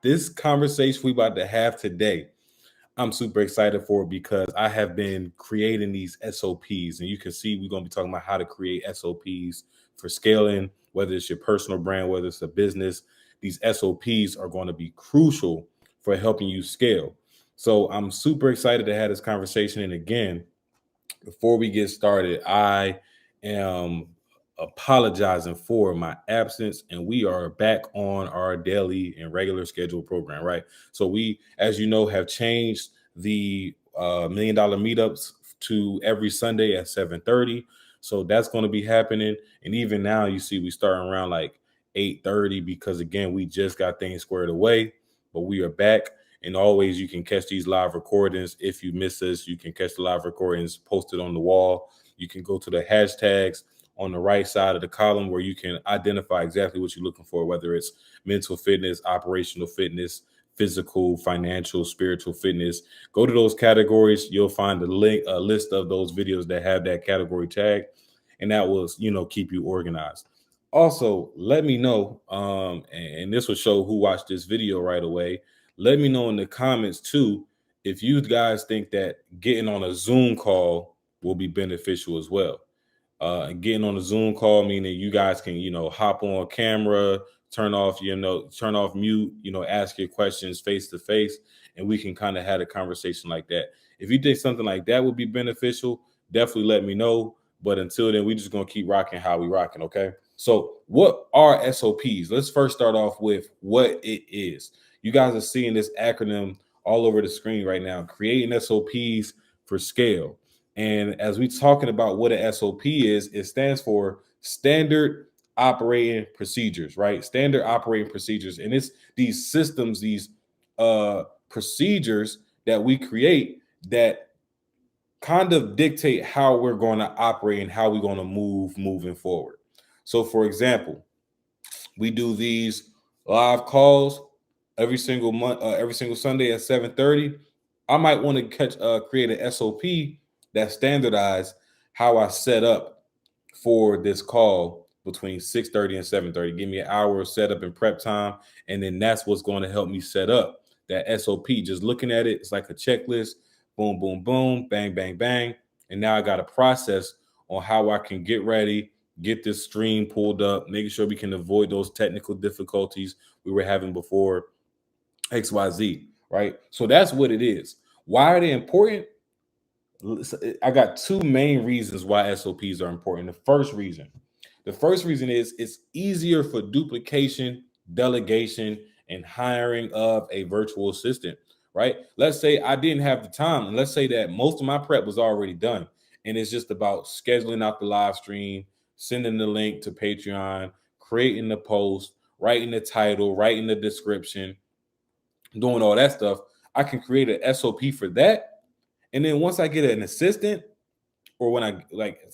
This conversation we about to have today, I'm super excited for it because I have been creating these SOPs, and you can see we're going to be talking about how to create SOPs for scaling, whether it's your personal brand, whether it's a business. These SOPs are going to be crucial for helping you scale. So I'm super excited to have this conversation. And again, before we get started, I am apologizing for my absence, and we are back on our daily and regular schedule program, right? So we, as you know, have changed the $1 million meetups to every Sunday at 7:30. So that's going to be happening. And even now, you see, we starting around like 8:30 because again, we just got things squared away, but we are back. And always, you can catch these live recordings. If you miss us, you can catch the live recordings posted on the wall. You can go to the hashtags on the right side of the column where you can identify exactly what you're looking for, whether it's mental fitness, operational fitness, physical, financial, spiritual fitness. Go to those categories. You'll find a list of those videos that have that category tag, and that will, keep you organized. Also, let me know, and this will show who watched this video right away. Let me know in the comments too if you guys think that getting on a Zoom call will be beneficial as well. Getting on a Zoom call, meaning you guys can, hop on camera, turn off mute, ask your questions face to face, and we can kind of have a conversation like that. If you think something like that would be beneficial, definitely let me know. But until then, we just gonna keep rocking how we rocking, okay? So, what are SOPs? Let's first start off with what it is. You guys are seeing this acronym all over the screen right now, creating SOPs for scale. And as we're talking about what an SOP is, it stands for standard operating procedures, right? Standard operating procedures. And it's these systems, these procedures that we create that kind of dictate how we're going to operate and how we're going to move moving forward. So, for example, we do these live calls every single month, every single Sunday at 7:30. I might want to create an SOP that standardized how I set up for this call between 6:30 and 7:30. Give me an hour of setup and prep time, and then that's what's going to help me set up that SOP. Just looking at it, it's like a checklist. Boom, boom, boom, bang, bang, bang. And now I got a process on how I can get ready, get this stream pulled up, making sure we can avoid those technical difficulties we were having before XYZ, right? So that's what it is. Why are they important? I got two main reasons why SOPs are important. The first reason is it's easier for duplication, delegation, and hiring of a virtual assistant, right? Let's say I didn't have the time, and let's say that most of my prep was already done, and it's just about scheduling out the live stream, sending the link to Patreon, creating the post, writing the title, writing the description, doing all that stuff. I can create an SOP for that. And then once I get an assistant, or when I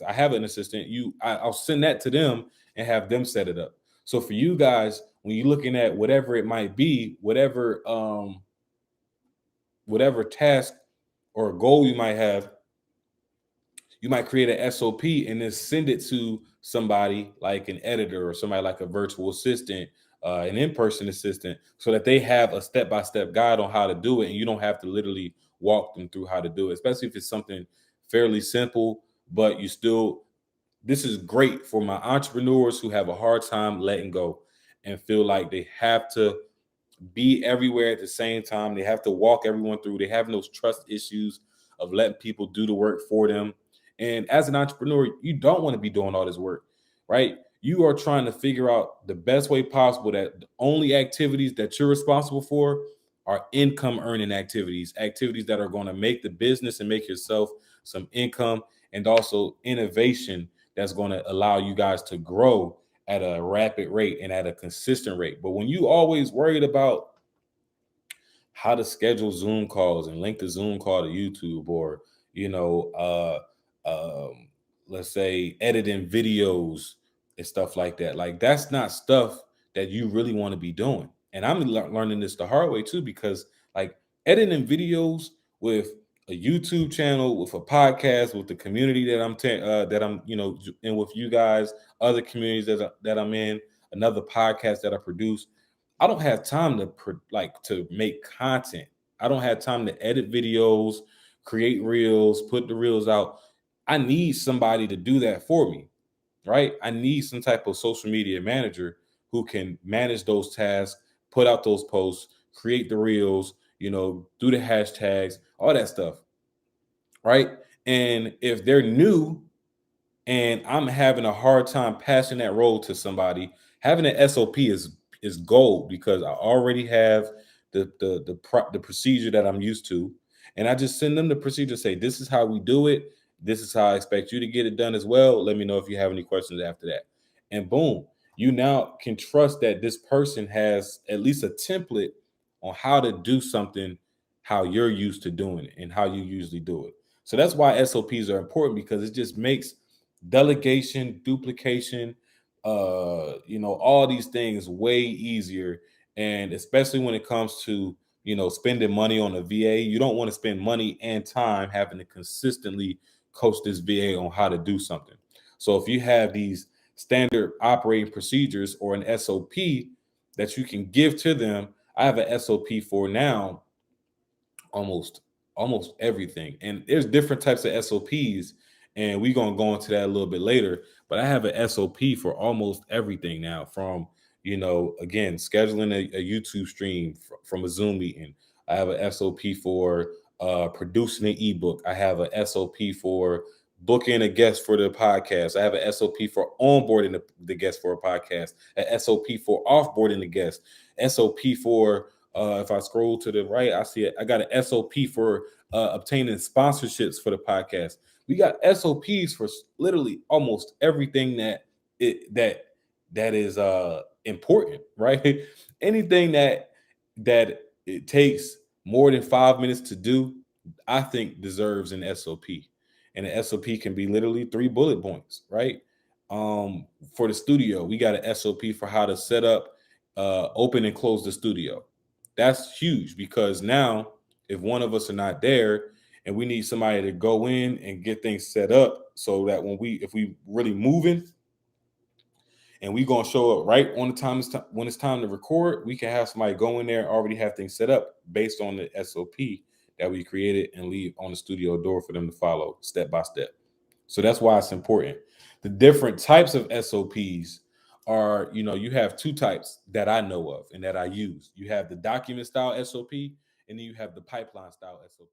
have an assistant, I'll send that to them and have them set it up. So for you guys, when you're looking at whatever it might be, whatever task or goal you might have, you might create an SOP and then send it to somebody like an editor or somebody like a virtual assistant, an in-person assistant, so that they have a step-by-step guide on how to do it, and you don't have to literally walk them through how to do it, especially if it's something fairly simple, but this is great for my entrepreneurs who have a hard time letting go and feel like they have to be everywhere at the same time. They have to walk everyone through. They have those trust issues of letting people do the work for them. And as an entrepreneur, you don't want to be doing all this work, right? You are trying to figure out the best way possible that the only activities that you're responsible for are income earning activities, activities that are going to make the business and make yourself some income, and also innovation that's going to allow you guys to grow at a rapid rate and at a consistent rate. But when you always worried about how to schedule Zoom calls and link the Zoom call to YouTube, or you know, let's say editing videos and stuff like that, like that's not stuff that you really want to be doing. And I'm learning this the hard way too, because like editing videos with a YouTube channel, with a podcast, with the community that I'm in with you guys, other communities that I'm in, another podcast that I produce. I don't have time to make content. I don't have time to edit videos, create reels, put the reels out. I need somebody to do that for me, right? I need some type of social media manager who can manage those tasks, put out those posts, create the reels, do the hashtags, all that stuff, right? And if they're new and I'm having a hard time passing that role to somebody, having an SOP is gold because I already have the procedure that I'm used to, and I just send them the procedure. Say this is how we do it. This is how I expect you to get it done as well. Let me know if you have any questions after that, and boom, you now can trust that this person has at least a template on how to do something how you're used to doing it and how you usually do it. So that's why SOPs are important because it just makes delegation, duplication, all these things way easier. And especially when it comes to, spending money on a VA, you don't want to spend money and time having to consistently coach this VA on how to do something. So if you have these standard operating procedures or an SOP that you can give to them, I have an SOP for now almost almost everything. And there's different types of SOPs, and we're gonna go into that a little bit later. But I have an SOP for almost everything now, from again, scheduling a YouTube stream from a Zoom meeting. I have an SOP for producing an ebook. I have a SOP for booking a guest for the podcast. I have an SOP for onboarding the guest for a podcast, an SOP for offboarding the guest, SOP for if I scroll to the right, I see it. I got an SOP for obtaining sponsorships for the podcast. We got SOPs for literally almost everything that is important, right? Anything that it takes more than 5 minutes to do, I think deserves an SOP. And an SOP can be literally 3 bullet points, right? For the studio, we got an SOP for how to set up, open and close the studio. That's huge because now if one of us are not there and we need somebody to go in and get things set up so that if we really moving and we gonna show up right on the time when it's time to record, we can have somebody go in there and already have things set up based on the SOP that we created and leave on the studio door for them to follow step by step. So that's why it's important. The different types of SOPs are, you have 2 types that I know of and that I use. You have the document style SOP, and then you have the pipeline style SOP.